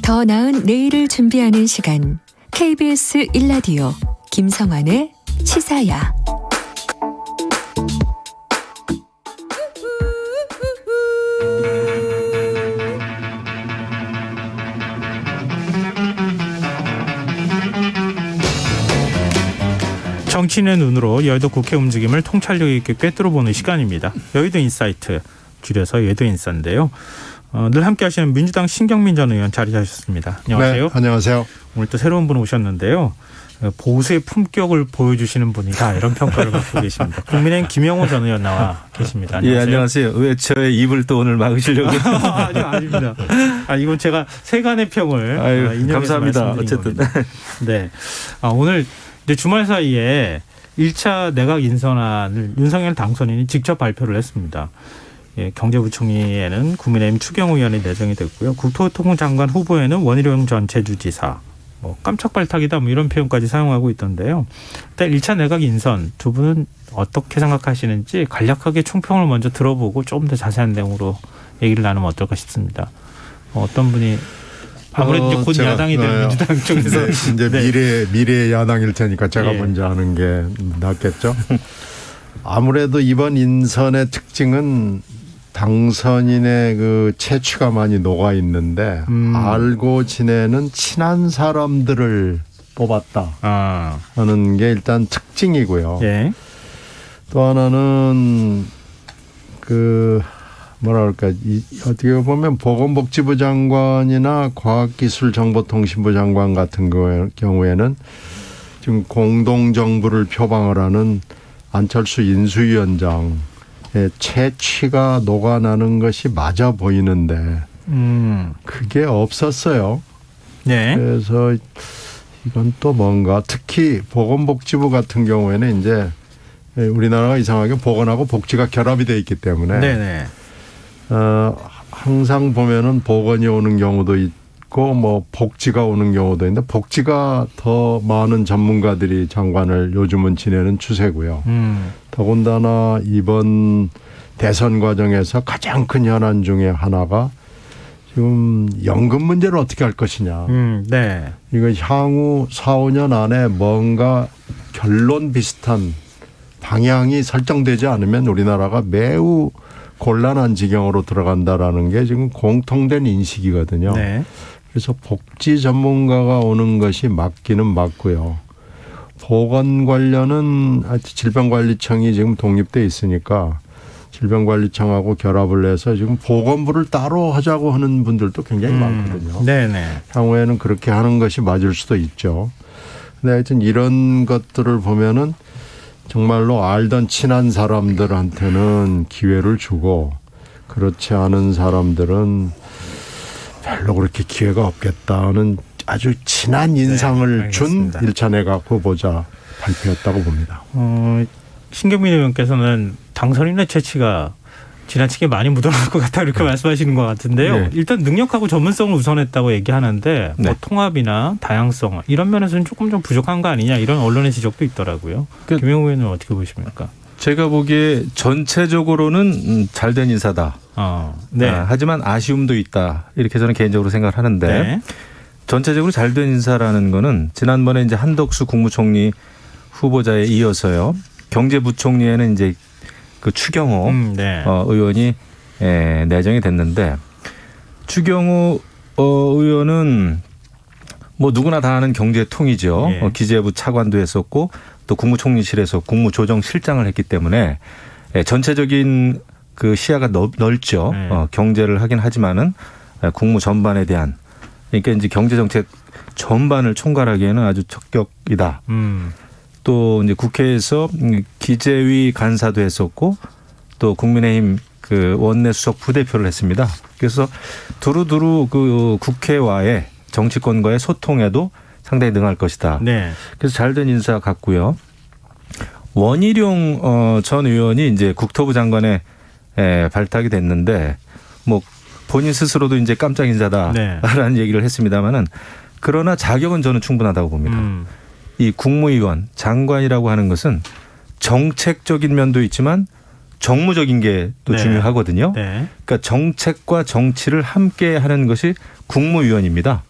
더 나은 내일을 준비하는 시간 KBS 1라디오 김성환의 시사야. 정치인의 눈으로 여의도 국회 움직임을 통찰력 있게 꿰뚫어보는 시간입니다. 여의도 인사이트, 줄여서 여의도 인사인데요. 늘 함께하시는 민주당 신경민 전 의원 자리하셨습니다. 안녕하세요. 네, 안녕하세요. 오늘 또 새로운 분 오셨는데요. 보수의 품격을 보여주시는 분이다, 이런 평가를 받고 계십니다. 국민의힘 김영호 전 의원 나와 계십니다. 안녕하세요. 예, 안녕하세요. 왜 저의 입을 또 오늘 막으시려고? 아닙니다. 이건 제가 세간의 평을 인용해서 감사합니다. 어쨌든. 네. 오늘 이제 주말 사이에 1차 내각 인선안을 윤석열 당선인이 직접 발표를 했습니다. 예, 경제부총리에는 국민의힘 추경호 의원이 내정이 됐고요. 국토교통부 장관 후보에는 원희룡 전 제주지사, 깜짝 발탁이다, 이런 표현까지 사용하고 있던데요. 일단 1차 내각 인선 두 분은 어떻게 생각하시는지 간략하게 총평을 먼저 들어보고 조금 더 자세한 내용으로 얘기를 나누면 어떨까 싶습니다. 어떤 분이 아무래도 이제 곧 야당이 될 민주당 쪽에서 이제 미래 야당일 테니까 제가 예. 먼저 하는 게 낫겠죠. 아무래도 이번 인선의 특징은 당선인의 그 채취가 많이 녹아 있는데 알고 지내는 친한 사람들을 뽑았다 하는 게 일단 특징이고요. 예. 또 하나는 어떻게 보면 보건복지부 장관이나 과학기술정보통신부 장관 같은 경우에는 지금 공동정부를 표방을 하는 안철수 인수위원장의 채취가 녹아나는 것이 맞아 보이는데 그게 없었어요. 네. 그래서 이건 또 뭔가, 특히 보건복지부 같은 경우에는 이제 우리나라가 이상하게 보건하고 복지가 결합이 돼 있기 때문에 네네. 항상 보면은 보건이 오는 경우도 있고 복지가 오는 경우도 있는데 복지가 더 많은 전문가들이 장관을 요즘은 지내는 추세고요. 더군다나 이번 대선 과정에서 가장 큰 현안 중에 하나가 지금 연금 문제를 어떻게 할 것이냐. 네. 이거 향후 4, 5년 안에 뭔가 결론 비슷한 방향이 설정되지 않으면 우리나라가 매우 곤란한 지경으로 들어간다라는 게 지금 공통된 인식이거든요. 네. 그래서 복지 전문가가 오는 것이 맞기는 맞고요. 보건 관련은 질병관리청이 지금 독립돼 있으니까 질병관리청하고 결합을 해서 지금 보건부를 따로 하자고 하는 분들도 굉장히 많거든요. 네네. 향후에는 그렇게 하는 것이 맞을 수도 있죠. 근데 하여튼 이런 것들을 보면은 정말로 알던 친한 사람들한테는 기회를 주고 그렇지 않은 사람들은 별로 그렇게 기회가 없겠다는 아주 진한 인상을 준 1차 내각 후보자 발표였다고 봅니다. 신경민 의원께서는 당선인의 채취가 지나치게 많이 묻어날 것 같다, 이렇게 말씀하시는 것 같은데요. 네. 일단 능력하고 전문성을 우선했다고 얘기하는데 네. 통합이나 다양성 이런 면에서는 조금 좀 부족한 거 아니냐, 이런 언론의 지적도 있더라고요. 김영호 의원은 어떻게 보십니까? 제가 보기에 전체적으로는 잘된 인사다. 네. 하지만 아쉬움도 있다, 이렇게 저는 개인적으로 생각을 하는데 네. 전체적으로 잘된 인사라는 거는 지난번에 이제 한덕수 국무총리 후보자에 이어서요, 경제부총리에는 이제 그 추경호 네. 의원이 내정이 됐는데, 추경호 의원은 누구나 다 아는 경제통이죠. 예. 기재부 차관도 했었고 또 국무총리실에서 국무조정실장을 했기 때문에 전체적인 그 시야가 넓죠. 경제를 하긴 하지만은 국무 전반에 대한, 그러니까 이제 경제정책 전반을 총괄하기에는 아주 적격이다. 또 이제 국회에서 기재위 간사도 했었고 또 국민의힘 그 원내 수석 부대표를 했습니다. 그래서 두루두루 그 국회와의 정치권과의 소통에도 상당히 능할 것이다. 네. 그래서 잘된 인사 같고요. 원희룡 전 의원이 이제 국토부 장관에 발탁이 됐는데 본인 스스로도 이제 깜짝 인사다라는 얘기를 했습니다만은, 그러나 자격은 저는 충분하다고 봅니다. 이 국무위원, 장관이라고 하는 것은 정책적인 면도 있지만 정무적인 게 또 중요하거든요. 그러니까 정책과 정치를 함께 하는 것이 국무위원입니다.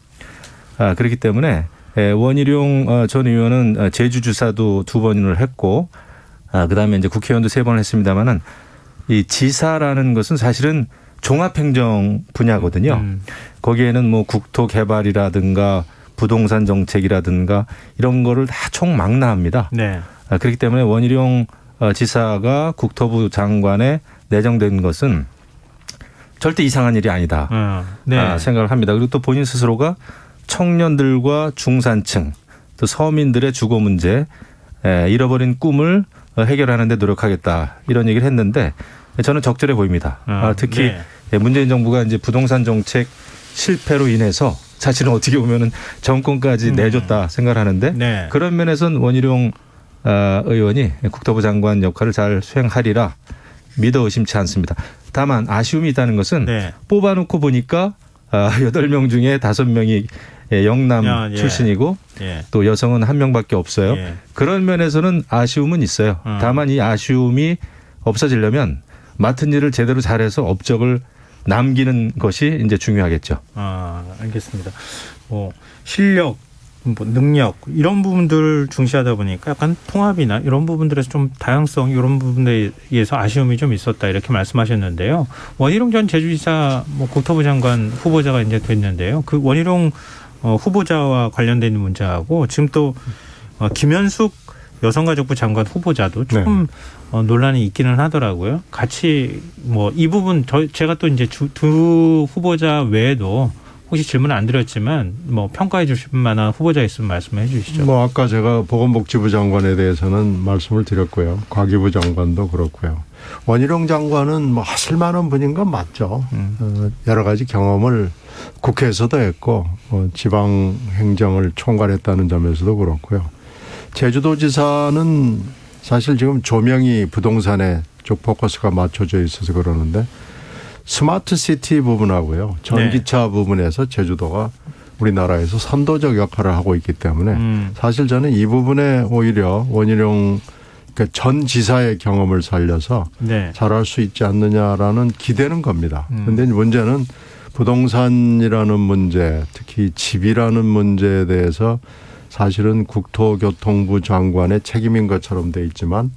그렇기 때문에 원희룡 전 의원은 제주주사도 2번을 했고 그다음에 이제 국회의원도 3번을 했습니다마는 이 지사라는 것은 사실은 종합행정 분야거든요. 거기에는 뭐 국토개발이라든가 부동산 정책이라든가 이런 거를 다 총망라합니다. 네. 그렇기 때문에 원희룡 지사가 국토부 장관에 내정된 것은 절대 이상한 일이 아니다 네. 생각을 합니다. 그리고 또 본인 스스로가 청년들과 중산층 또 서민들의 주거 문제 잃어버린 꿈을 해결하는 데 노력하겠다 이런 얘기를 했는데 저는 적절해 보입니다. 특히 네. 문재인 정부가 이제 부동산 정책 실패로 인해서 사실은 어떻게 보면은 정권까지 내줬다 생각을 하는데 네. 그런 면에서는 원희룡 의원이 국토부 장관 역할을 잘 수행하리라 믿어 의심치 않습니다. 다만 아쉬움이 있다는 것은 네. 뽑아놓고 보니까 8명 중에 5명이 영남 예. 출신이고 예. 또 여성은 1명밖에 없어요. 예. 그런 면에서는 아쉬움은 있어요. 다만 이 아쉬움이 없어지려면 맡은 일을 제대로 잘해서 업적을 남기는 것이 이제 중요하겠죠. 알겠습니다. 뭐 실력, 뭐 능력 이런 부분들을 중시하다 보니까 약간 통합이나 이런 부분들에서 좀 다양성 이런 부분에 의해서 아쉬움이 좀 있었다 이렇게 말씀하셨는데요. 원희룡 전 제주지사 뭐 국토부 장관 후보자가 이제 됐는데요. 그 원희룡 후보자와 관련된 문제하고 지금 또 김현숙 여성가족부 장관 후보자도 좀 논란이 있기는 하더라고요. 같이 뭐 이 부분 제가 또 이제 두 후보자 외에도 혹시 질문 안 드렸지만 뭐 평가해 주실 만한 후보자 있으면 말씀해 주시죠. 뭐 아까 제가 보건복지부 장관에 대해서는 말씀을 드렸고요. 과기부 장관도 그렇고요. 원희룡 장관은 뭐 하실 만한 분인 건 맞죠. 여러 가지 경험을 국회에서도 했고 지방 행정을 총괄했다는 점에서도 그렇고요. 제주도지사는 사실 지금 조명이 부동산에 쪽 포커스가 맞춰져 있어서 그러는데 스마트 시티 부분하고요. 전기차 부분에서 제주도가 우리나라에서 선도적 역할을 하고 있기 때문에 사실 저는 이 부분에 오히려 원희룡 전 지사의 경험을 살려서 잘할 수 있지 않느냐라는 기대는 겁니다. 그런데 문제는 부동산이라는 문제, 특히 집이라는 문제에 대해서 사실은 국토교통부 장관의 책임인 것처럼 돼 있지만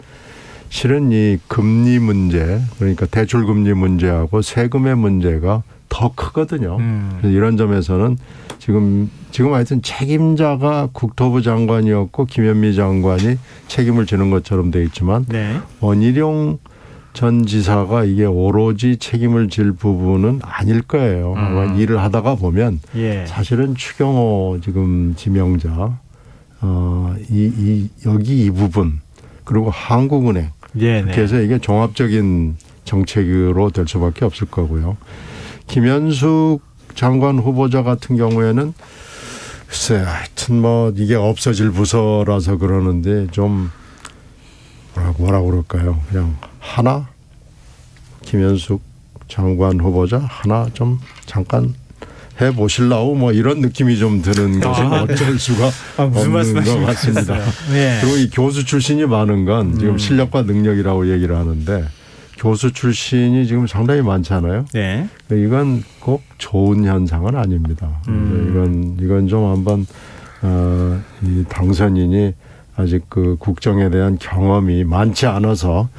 실은 이 금리 문제, 그러니까 대출금리 문제하고 세금의 문제가 더 크거든요. 그래서 이런 점에서는 지금 하여튼 책임자가 국토부 장관이었고 김현미 장관이 책임을 지는 것처럼 돼 있지만 원희룡 전 지사가 이게 오로지 책임을 질 부분은 아닐 거예요. 아마 일을 하다가 보면 사실은 추경호 지금 지명자 여기 이 부분 그리고 한국은행 그렇게 해서 이게 종합적인 정책으로 될 수밖에 없을 거고요. 김현숙 장관 후보자 같은 경우에는 글쎄 하여튼 뭐 이게 없어질 부서라서 그러는데 좀 뭐라고 그럴까요? 그냥 하나 김현숙 장관 후보자 하나 좀 잠깐 해보실라고 뭐 이런 느낌이 좀 드는 것이 어쩔 수가 없는 것 같습니다. 그리고 이 교수 출신이 많은 건 지금 실력과 능력이라고 얘기를 하는데 교수 출신이 지금 상당히 많잖아요. 이건 꼭 좋은 현상은 아닙니다. 이건 좀 한번 이 당선인이 아직 그 국정에 대한 경험이 많지 않아서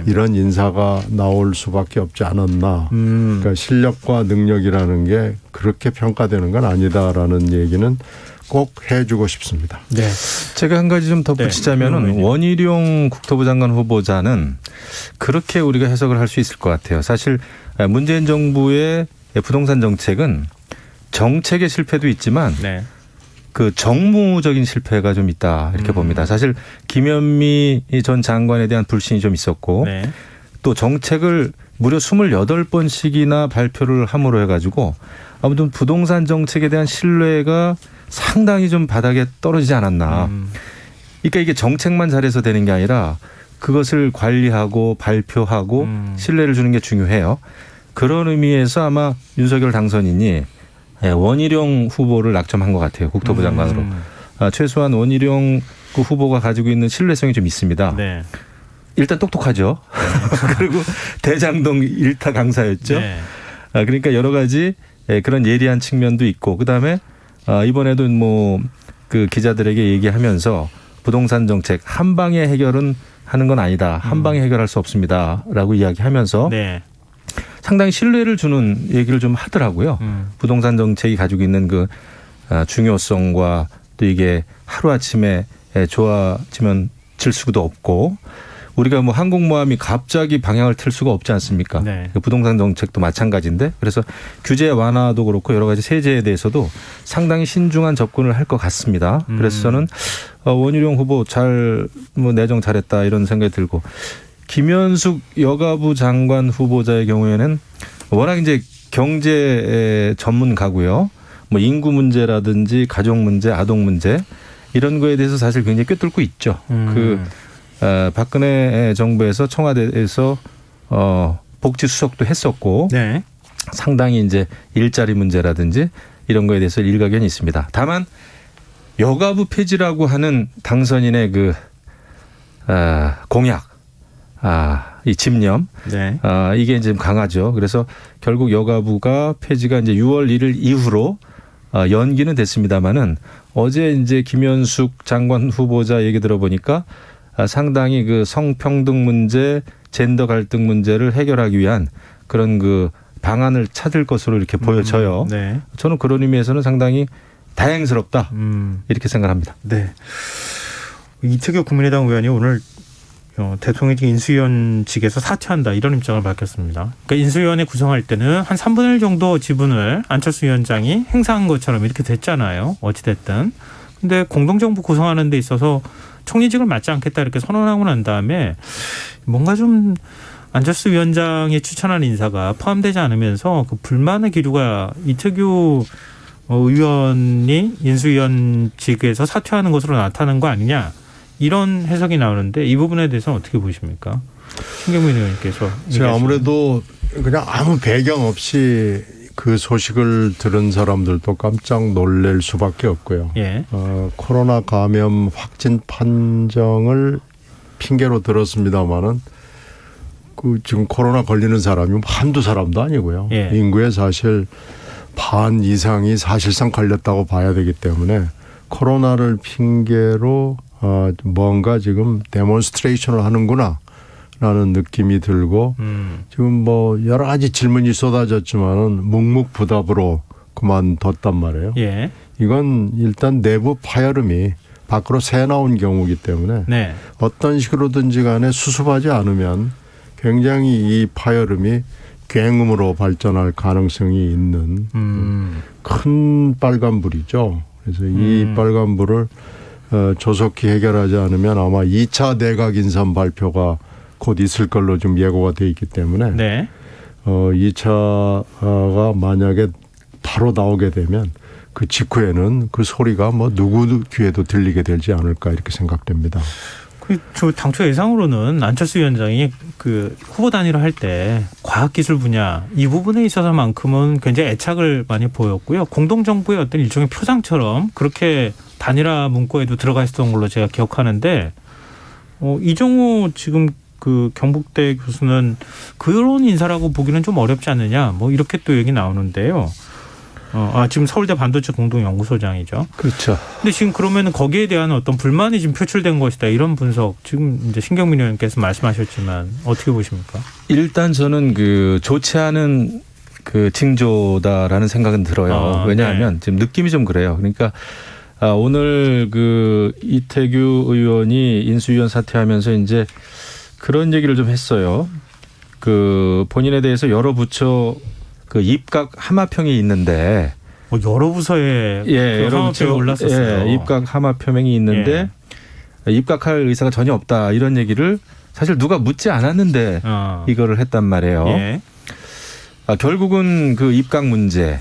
이런 인사가 나올 수밖에 없지 않았나. 그러니까 실력과 능력이라는 게 그렇게 평가되는 건 아니다라는 얘기는 꼭 해주고 싶습니다. 제가 한 가지 좀 덧붙이자면은 원희룡 국토부 장관 후보자는 그렇게 우리가 해석을 할 수 있을 것 같아요. 사실 문재인 정부의 부동산 정책은 정책의 실패도 있지만 그 정무적인 실패가 좀 있다 이렇게 봅니다. 사실 김현미 전 장관에 대한 불신이 좀 있었고 또 정책을 무려 28번씩이나 발표를 함으로 해가지고 아무튼 부동산 정책에 대한 신뢰가 상당히 좀 바닥에 떨어지지 않았나. 그러니까 이게 정책만 잘해서 되는 게 아니라 그것을 관리하고 발표하고 신뢰를 주는 게 중요해요. 그런 의미에서 아마 윤석열 당선인이 원희룡 후보를 낙점한 것 같아요. 국토부 장관으로. 최소한 원희룡 그 후보가 가지고 있는 신뢰성이 좀 있습니다. 일단 똑똑하죠. 그리고 대장동 일타 강사였죠. 그러니까 여러 가지 그런 예리한 측면도 있고 그다음에 이번에도 뭐 그 기자들에게 얘기하면서 부동산 정책 한 방에 해결은 하는 건 아니다. 한 방에 해결할 수 없습니다라고 이야기하면서 네. 상당히 신뢰를 주는 얘기를 좀 하더라고요. 부동산 정책이 가지고 있는 그 중요성과 또 이게 하루아침에 좋아지면 질 수도 없고 우리가 뭐 항공모함이 갑자기 방향을 틀 수가 없지 않습니까? 네. 부동산 정책도 마찬가지인데 그래서 규제 완화도 그렇고 여러 가지 세제에 대해서도 상당히 신중한 접근을 할 것 같습니다. 그래서 저는 원희룡 후보 잘 뭐 내정 잘했다 이런 생각이 들고 김현숙 여가부 장관 후보자의 경우에는 워낙 이제 경제 전문가고요. 뭐 인구 문제라든지 가족 문제, 아동 문제 이런 거에 대해서 사실 굉장히 꿰뚫고 있죠. 박근혜 정부에서 청와대에서 복지 수석도 했었고 네. 상당히 이제 일자리 문제라든지 이런 거에 대해서 일가견이 있습니다. 다만 여가부 폐지라고 하는 당선인의 그 공약, 이 집념, 네. 이게 지금 강하죠. 그래서 결국 여가부가 폐지가 이제 6월 1일 이후로 연기는 됐습니다만은 어제 이제 김현숙 장관 후보자 얘기 들어보니까 상당히 그 성평등 문제, 젠더 갈등 문제를 해결하기 위한 그런 그 방안을 찾을 것으로 이렇게 보여져요. 네. 저는 그런 의미에서는 상당히 다행스럽다 이렇게 생각합니다. 네. 이태규 국민의당 의원이 오늘 대통령직 인수위원직에서 사퇴한다 이런 입장을 밝혔습니다. 그러니까 인수위원회 구성할 때는 한 3분의 1 정도 지분을 안철수 위원장이 행사한 것처럼 이렇게 됐잖아요. 어찌됐든. 근데 공동정부 구성하는 데 있어서 총리직을 맡지 않겠다 이렇게 선언하고 난 다음에 뭔가 좀 안철수 위원장이 추천한 인사가 포함되지 않으면서 그 불만의 기류가 이태규 의원이 인수위원직에서 사퇴하는 것으로 나타나는 거 아니냐 이런 해석이 나오는데 이 부분에 대해서는 어떻게 보십니까? 신경민 의원님께서. 제가 아무래도 그냥 아무 배경 없이 그 소식을 들은 사람들도 깜짝 놀랄 수밖에 없고요. 예. 코로나 감염 확진 판정을 핑계로 들었습니다마는 그 지금 코로나 걸리는 사람이 한두 사람도 아니고요. 예. 인구의 사실 반 이상이 사실상 걸렸다고 봐야 되기 때문에 코로나를 핑계로 뭔가 지금 데몬스트레이션을 하는구나 라는 느낌이 들고 지금 뭐 여러 가지 질문이 쏟아졌지만은 묵묵부답으로 그만뒀단 말이에요. 예. 이건 일단 내부 파열음이 밖으로 새 나온 경우이기 때문에 네. 어떤 식으로든지 간에 수습하지 않으면 굉장히 이 파열음이 굉음으로 발전할 가능성이 있는 큰 빨간불이죠. 그래서 이 빨간불을 조속히 해결하지 않으면 아마 2차 내각 인선 발표가 곧 있을 걸로 좀 예고가 돼 있기 때문에 네. 2차가 만약에 바로 나오게 되면 그 직후에는 그 소리가 뭐 누구 귀에도 들리게 되지 않을까 이렇게 생각됩니다. 저 당초 예상으로는 안철수 위원장이 그 후보 단일화 할 때 과학기술 분야 이 부분에 있어서만큼은 굉장히 애착을 많이 보였고요. 공동정부의 어떤 일종의 표상처럼 그렇게 단일화 문구에도 들어가 있었던 걸로 제가 기억하는데 이정우 지금 그 경북대 교수는 그런 인사라고 보기는 좀 어렵지 않느냐 뭐 이렇게 또 얘기 나오는데요. 지금 서울대 반도체 공동연구소장이죠. 그렇죠. 근데 지금 그러면은 거기에 대한 어떤 불만이 지금 표출된 것이다 이런 분석 지금 이제 신경민 의원께서 말씀하셨지만 어떻게 보십니까? 일단 저는 그 좋지 않은 그 징조다라는 생각은 들어요. 왜냐하면 네. 지금 느낌이 좀 그래요. 그러니까 오늘 그 이태규 의원이 인수위원 사퇴하면서 이제 그런 얘기를 좀 했어요. 그 본인에 대해서 여러 부처 그 입각 하마평이 있는데 여러 부서에 여러 하마평이 올랐었어요. 입각 하마평이 있는데 입각할 의사가 전혀 없다 이런 얘기를 사실 누가 묻지 않았는데 이거를 했단 말이에요. 예. 결국은 그 입각 문제,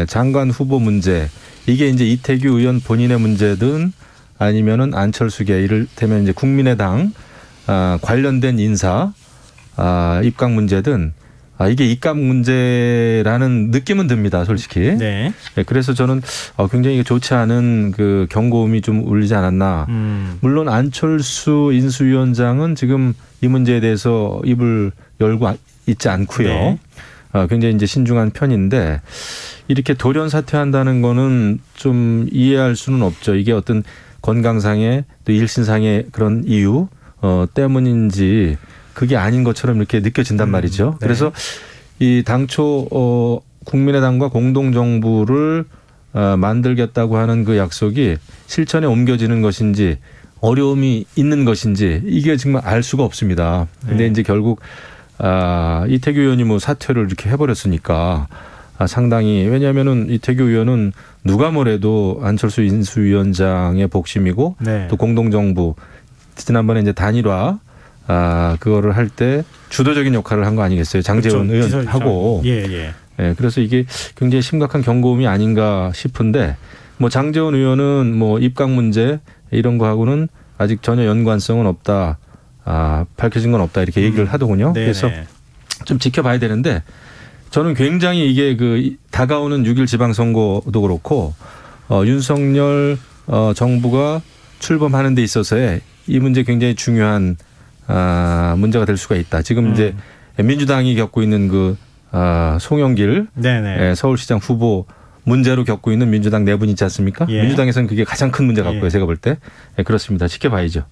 장관 후보 문제 이게 이제 이태규 의원 본인의 문제든 아니면은 안철수계 이를테면 이제 국민의당 관련된 인사 입각 문제든 이게 입각 문제라는 느낌은 듭니다, 솔직히. 네. 그래서 저는 굉장히 좋지 않은 그 경고음이 좀 울리지 않았나. 물론 안철수 인수위원장은 지금 이 문제에 대해서 입을 열고 있지 않고요. 네. 굉장히 이제 신중한 편인데 이렇게 돌연 사퇴한다는 거는 좀 이해할 수는 없죠. 이게 어떤 건강상의 또 일신상의 그런 이유 때문인지 그게 아닌 것처럼 이렇게 느껴진단 말이죠. 네. 그래서 이 당초 국민의당과 공동정부를 만들겠다고 하는 그 약속이 실천에 옮겨지는 것인지 어려움이 있는 것인지 이게 정말 알 수가 없습니다. 근데 네. 이제 결국 이태규 의원이 뭐 사퇴를 이렇게 해버렸으니까 상당히 왜냐하면은 이태규 의원은 누가 뭐래도 안철수 인수위원장의 복심이고 네. 또 공동정부 지난번에 이제 단일화 그거를 할 때 주도적인 역할을 한 거 아니겠어요? 장제원 그렇죠. 의원하고. 예. 예, 그래서 이게 굉장히 심각한 경고음이 아닌가 싶은데 뭐 장제원 의원은 뭐 입각 문제 이런 거하고는 아직 전혀 연관성은 없다. 밝혀진 건 없다 이렇게 얘기를 하더군요. 네네. 그래서 좀 지켜봐야 되는데 저는 굉장히 이게 그 다가오는 6일 지방선거도 그렇고 윤석열 정부가 출범하는 데 있어서의 이 문제 굉장히 중요한 문제가 될 수가 있다. 지금 이제 민주당이 겪고 있는 그 송영길 네네. 서울시장 후보 문제로 겪고 있는 민주당 내분 있지 않습니까? 예. 민주당에서는 그게 가장 큰 문제 같고요. 예. 제가 볼 때. 그렇습니다. 지켜봐야죠.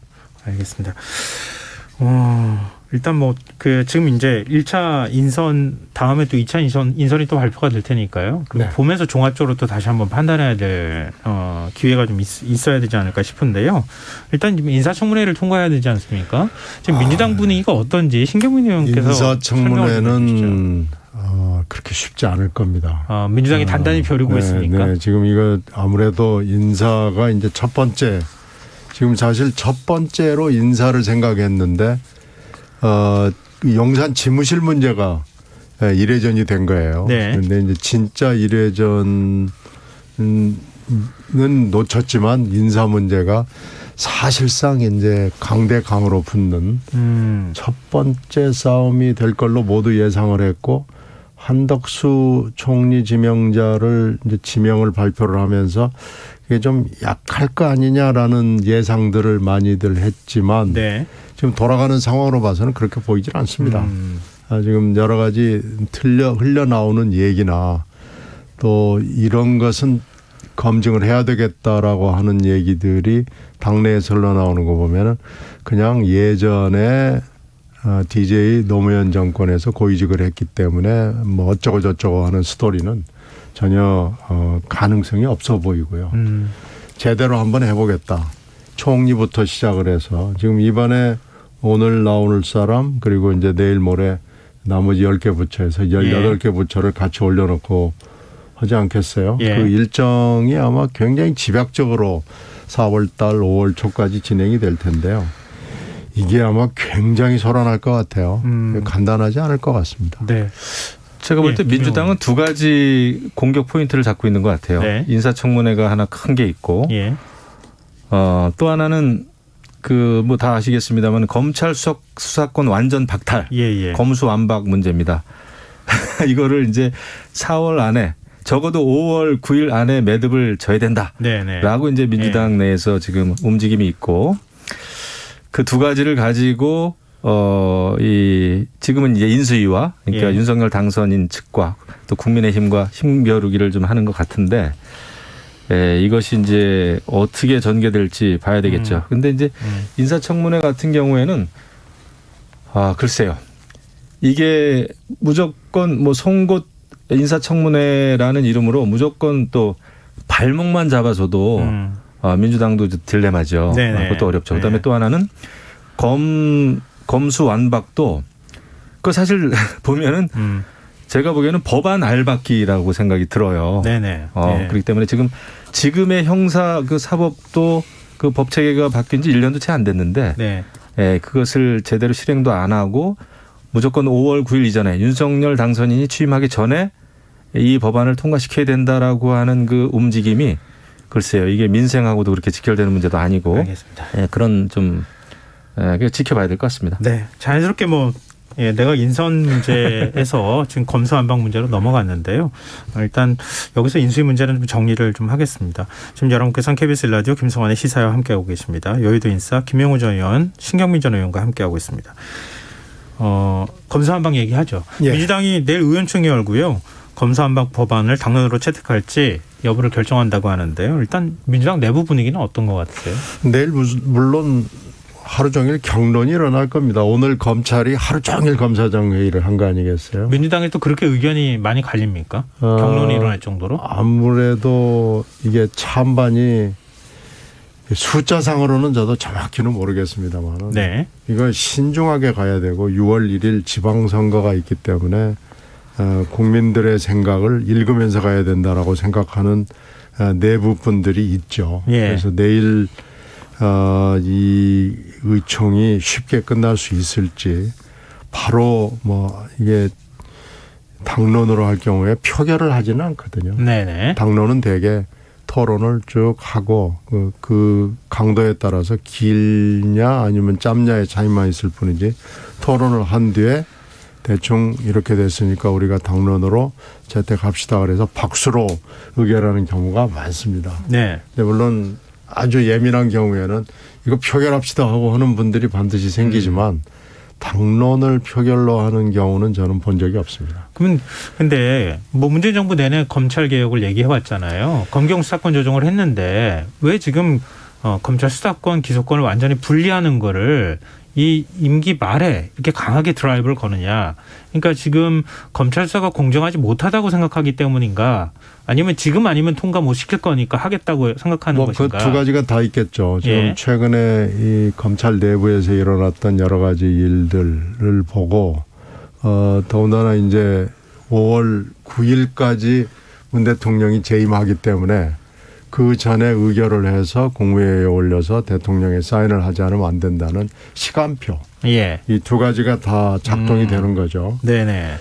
알겠습니다. 일단 뭐 그 지금 이제 1차 인선 다음에 또 2차 인선이 또 발표가 될 테니까요. 네. 보면서 종합적으로 또 다시 한번 판단해야 될 기회가 좀 있어야 되지 않을까 싶은데요. 일단 지금 인사청문회를 통과해야 되지 않습니까? 지금 민주당 분위기가 어떤지 신경민 의원께서 인사청문회는 그렇게 쉽지 않을 겁니다. 민주당이 단단히 벼르고 있습니까? 네, 지금 이거 아무래도 인사가 이제 첫 번째 지금 사실 첫 번째로 인사를 생각했는데 용산 지무실 문제가 이례전이 된 거예요. 네. 그런데 이제 진짜 이례전은 놓쳤지만 인사 문제가 사실상 이제 강대강으로 붙는 첫 번째 싸움이 될 걸로 모두 예상을 했고 한덕수 총리 지명자를 이제 지명을 발표를 하면서 이게 좀 약할 거 아니냐라는 예상들을 많이들 했지만 네. 지금 돌아가는 상황으로 봐서는 그렇게 보이질 않습니다. 지금 여러 가지 흘러나오는 얘기나 또 이런 것은 검증을 해야 되겠다라고 하는 얘기들이 당내에서 흘러나오는 거 보면은 그냥 예전에 DJ 노무현 정권에서 고위직을 했기 때문에 뭐 어쩌고 저쩌고 하는 스토리는 전혀 가능성이 없어 보이고요. 제대로 한번 해보겠다. 총리부터 시작을 해서 지금 이번에 오늘 나올 사람 그리고 이제 내일 모레 나머지 10개 부처에서 18개 부처를 같이 올려놓고 하지 않겠어요? 예. 그 일정이 아마 굉장히 집약적으로 4월 달 5월 초까지 진행이 될 텐데요. 이게 아마 굉장히 소란할 것 같아요. 간단하지 않을 것 같습니다. 네. 제가 볼 때 민주당은 두 가지 공격 포인트를 잡고 있는 것 같아요. 네. 인사청문회가 하나 큰 게 있고 예. 또 하나는 그 뭐 다 아시겠습니다만 검찰 수사권 완전 박탈, 예. 검수완박 문제입니다. 이거를 이제 4월 안에 적어도 5월 9일 안에 매듭을 져야 된다라고 네네. 이제 민주당 내에서 지금 움직임이 있고 그 두 가지를 가지고 지금은 이제 인수위와 그러니까 예. 윤석열 당선인 측과 또 국민의힘과 힘겨루기를 좀 하는 것 같은데 이것이 이제 어떻게 전개될지 봐야 되겠죠. 근데 이제 인사청문회 같은 경우에는 글쎄요. 이게 무조건 뭐 송곳 인사청문회라는 이름으로 무조건 또 발목만 잡아서도 민주당도 딜레마죠. 네네. 그것도 어렵죠. 그다음에 네. 또 하나는 검수완박도 그 사실 보면은 제가 보기에는 법안 알박기라고 생각이 들어요. 네네. 그렇기 때문에 지금의 형사 그 사법도 그 법 체계가 바뀐 지 1년도 채 안 됐는데 네. 그것을 제대로 실행도 안 하고 무조건 5월 9일 이전에 윤석열 당선인이 취임하기 전에 이 법안을 통과시켜야 된다라고 하는 그 움직임이 글쎄요. 이게 민생하고도 그렇게 직결되는 문제도 아니고 알겠습니다. 그런 좀 지켜봐야 될 것 같습니다. 네. 자연스럽게 내각 인선 문제에서 지금 검수완박 문제로 넘어갔는데요. 일단 여기서 인수위 문제는 좀 정리를 좀 하겠습니다. 지금 여러분께서는 KBS 라디오 김성환의 시사와 함께하고 계십니다. 여의도 인사 김영우 전 의원, 신경민 전 의원과 함께하고 있습니다. 검수완박 얘기하죠. 예. 민주당이 내일 의원총회 열고요. 검수완박 법안을 당론으로 채택할지 여부를 결정한다고 하는데요. 일단 민주당 내부 분위기는 어떤 것 같으세요? 내일 물론 하루 종일 경론이 일어날 겁니다. 오늘 검찰이 하루 종일 검사장 회의를 한 거 아니겠어요? 민주당이 또 그렇게 의견이 많이 갈립니까? 경론이 일어날 정도로? 아무래도 이게 찬반이 숫자상으로는 저도 정확히는 모르겠습니다만 네. 이거 신중하게 가야 되고 6월 1일 지방선거가 있기 때문에 국민들의 생각을 읽으면서 가야 된다라고 생각하는 내부 분들이 있죠. 예. 그래서 내일 이 의총이 쉽게 끝날 수 있을지 바로 뭐 이게 당론으로 할 경우에 표결을 하지는 않거든요. 네네. 당론은 대개 토론을 쭉 하고 그 강도에 따라서 길냐 아니면 짧냐의 차이만 있을 뿐이지 토론을 한 뒤에 대충 이렇게 됐으니까 우리가 당론으로 채택합시다 그래서 박수로 의결하는 경우가 많습니다. 네. 근데 물론 아주 예민한 경우에는 이거 표결합시다 하고 하는 분들이 반드시 생기지만 당론을 표결로 하는 경우는 저는 본 적이 없습니다. 그러면 근데 뭐 문재인 정부 내내 검찰 개혁을 얘기해 왔잖아요. 검경 수사권 조정을 했는데 왜 지금 검찰 수사권 기소권을 완전히 분리하는 거를 이 임기 말에 이렇게 강하게 드라이브를 거느냐. 그러니까 지금 검찰 수사가 공정하지 못하다고 생각하기 때문인가 아니면 지금 아니면 통과 못 시킬 거니까 하겠다고 생각하는 뭐 것인가. 그 두 가지가 다 있겠죠. 지금 예. 최근에 이 검찰 내부에서 일어났던 여러 가지 일들을 보고 더군다나 이제 5월 9일까지 문 대통령이 재임하기 때문에 그 전에 의결을 해서 국무회의에 올려서 대통령의 사인을 하지 않으면 안 된다는 시간표. 예. 이 두 가지가 다 작동이 되는 거죠. 네네.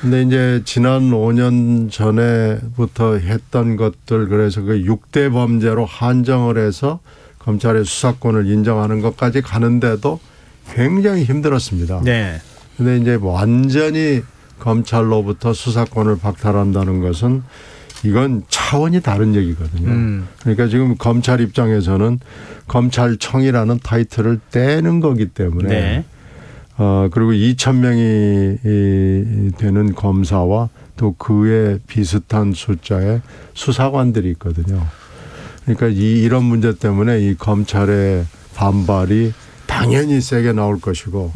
근데 이제 지난 5년 전에부터 했던 것들 그래서 그 6대 범죄로 한정을 해서 검찰의 수사권을 인정하는 것까지 가는데도 굉장히 힘들었습니다. 네. 근데 이제 완전히 검찰로부터 수사권을 박탈한다는 것은 이건 차원이 다른 얘기거든요. 그러니까 지금 검찰 입장에서는 검찰청이라는 타이틀을 떼는 거기 때문에 네. 그리고 2,000명이 되는 검사와 또 그에 비슷한 숫자의 수사관들이 있거든요. 그러니까 이런 문제 때문에 이 검찰의 반발이 당연히 세게 나올 것이고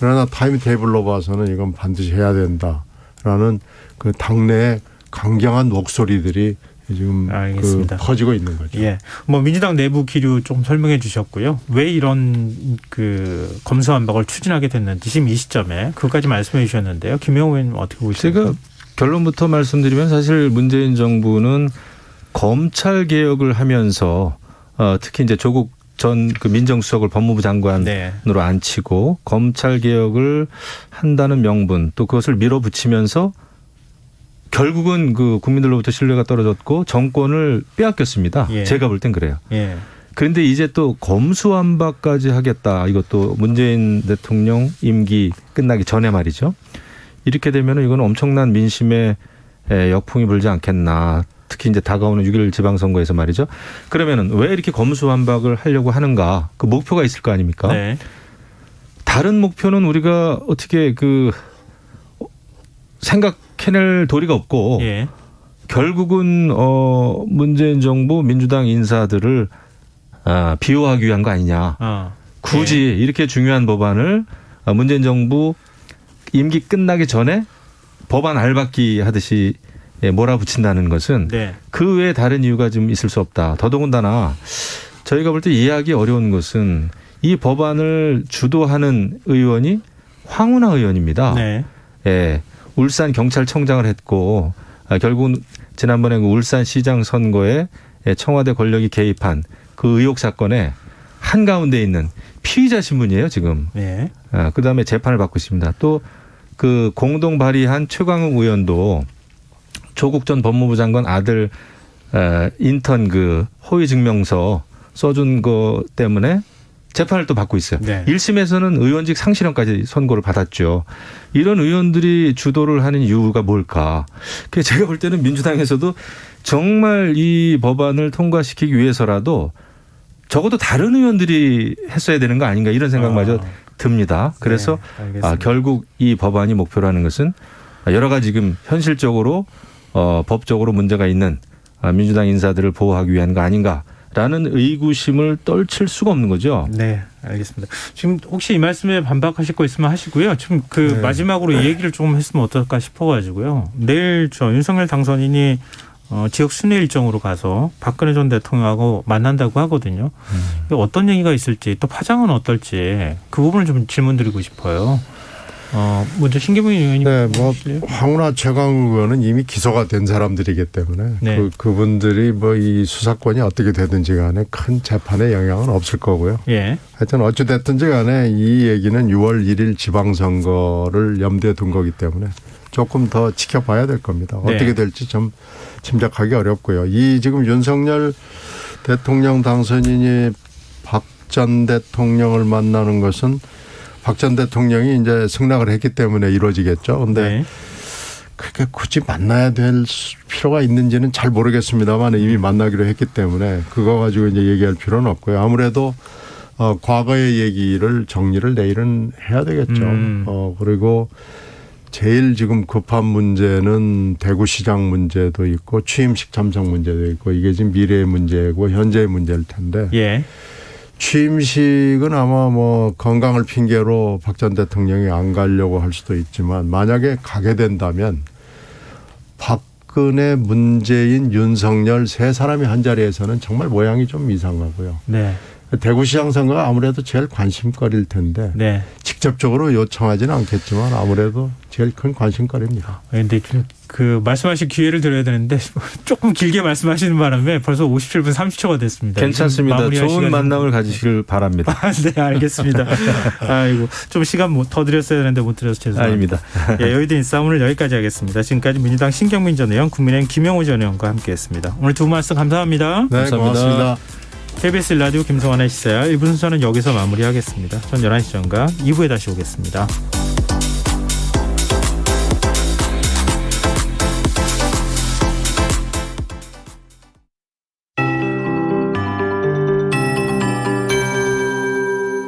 그러나 타임테이블로 봐서는 이건 반드시 해야 된다라는 그 당내의 강경한 목소리들이 지금 알겠습니다. 퍼지고 있는 거죠. 예. 뭐 민주당 내부 기류 좀 설명해 주셨고요. 왜 이런 그 검수완박을 추진하게 됐는지 지금 이 시점에 그것까지 말씀해 주셨는데요. 김영우 의원님 어떻게 보십니까? 제가 결론부터 말씀드리면 사실 문재인 정부는 검찰 개혁을 하면서 특히 이제 조국 전 그 민정수석을 법무부 장관으로 네. 앉히고 검찰 개혁을 한다는 명분 또 그것을 밀어붙이면서 결국은 그 국민들로부터 신뢰가 떨어졌고 정권을 빼앗겼습니다. 예. 제가 볼 땐 그래요. 예. 그런데 이제 또 검수완박까지 하겠다. 이것도 문재인 대통령 임기 끝나기 전에 말이죠. 이렇게 되면 이건 엄청난 민심에 역풍이 불지 않겠나. 특히 이제 다가오는 6.1 지방선거에서 말이죠. 그러면은 왜 이렇게 검수완박을 하려고 하는가? 그 목표가 있을 거 아닙니까? 네. 다른 목표는 우리가 어떻게 그 생각해낼 도리가 없고 예. 결국은 문재인 정부 민주당 인사들을 비호하기 위한 거 아니냐. 굳이 이렇게 중요한 법안을 문재인 정부 임기 끝나기 전에 법안 알박기 하듯이 몰아붙인다는 것은 네. 그 외에 다른 이유가 좀 있을 수 없다. 더더군다나 저희가 볼 때 이해하기 어려운 것은 이 법안을 주도하는 의원이 황운하 의원입니다. 네. 예, 울산 경찰청장을 했고 결국은 지난번에 그 울산시장 선거에 청와대 권력이 개입한 그 의혹 사건에 한가운데 있는 피의자 신분이에요 지금. 네. 그다음에 재판을 받고 있습니다. 또 그 공동 발의한 최광욱 의원도 조국 전 법무부 장관 아들 인턴 그 허위 증명서 써준 거 때문에 재판을 또 받고 있어요. 네. 1심에서는 의원직 상실형까지 선고를 받았죠. 이런 의원들이 주도를 하는 이유가 뭘까? 그래서 제가 볼 때는 민주당에서도 정말 이 법안을 통과시키기 위해서라도 적어도 다른 의원들이 했어야 되는 거 아닌가 이런 생각마저 듭니다. 그래서 네, 알겠습니다. 결국 이 법안이 목표로 하는 것은 여러 가지 지금 현실적으로 법적으로 문제가 있는 민주당 인사들을 보호하기 위한 거 아닌가라는 의구심을 떨칠 수가 없는 거죠. 네, 알겠습니다. 지금 혹시 이 말씀에 반박하실 거 있으면 하시고요. 지금 그 마지막으로 이 얘기를 조금 했으면 어떨까 싶어가지고요. 내일 저 윤석열 당선인이 지역 순회 일정으로 가서 박근혜 전 대통령하고 만난다고 하거든요. 어떤 얘기가 있을지 또 파장은 어떨지 그 부분을 좀 질문드리고 싶어요. 먼저 신기문 의원님. 네, 뭐 황운하 최강욱 의원은 이미 기소가 된 사람들이기 때문에 네. 그분들이 뭐 이 수사권이 어떻게 되든지 간에 큰 재판에 영향은 없을 거고요. 예. 하여튼 어찌 됐든지 간에 이 얘기는 6월 1일 지방선거를 염두에 둔 거기 때문에 조금 더 지켜봐야 될 겁니다. 네. 어떻게 될지 좀 짐작하기 어렵고요. 이 지금 윤석열 대통령 당선인이 박 전 대통령을 만나는 것은 박 전 대통령이 이제 승낙을 했기 때문에 이루어지겠죠. 그런데 네. 그게 굳이 만나야 될 필요가 있는지는 잘 모르겠습니다만 이미 만나기로 했기 때문에 그거 가지고 이제 얘기할 필요는 없고요. 아무래도 과거의 얘기를 정리를 내일은 해야 되겠죠. 그리고 제일 지금 급한 문제는 대구시장 문제도 있고 취임식 참석 문제도 있고 이게 지금 미래의 문제고 현재의 문제일 텐데. 예. 취임식은 아마 뭐 건강을 핑계로 박 전 대통령이 안 가려고 할 수도 있지만 만약에 가게 된다면 박근혜, 문재인, 윤석열 세 사람이 한 자리에서는 정말 모양이 좀 이상하고요. 네. 대구시장 선거가 아무래도 제일 관심거리일 텐데 네. 직접적으로 요청하지는 않겠지만 아무래도 제일 큰 관심거리입니다. 그런데 그 말씀하실 기회를 드려야 되는데 조금 길게 말씀하시는 바람에 벌써 57분 30초가 됐습니다. 괜찮습니다. 좋은 만남을 가지시길 바랍니다. 네, 알겠습니다. 아이고, 좀 시간 더 드렸어야 되는데 못 드려서 죄송합니다. 아닙니다. 예, 여의도 인싸움 오늘 여기까지 하겠습니다. 지금까지 민주당 신경민 전 의원, 국민의힘 김영우 전 의원과 함께했습니다. 오늘 두 분 말씀 감사합니다. 네, 감사합니다. 고맙습니다. KBS 라디오 김성환의 시사야 1부 순서는 여기서 마무리하겠습니다. 전 11시 전과 2부에 다시 오겠습니다.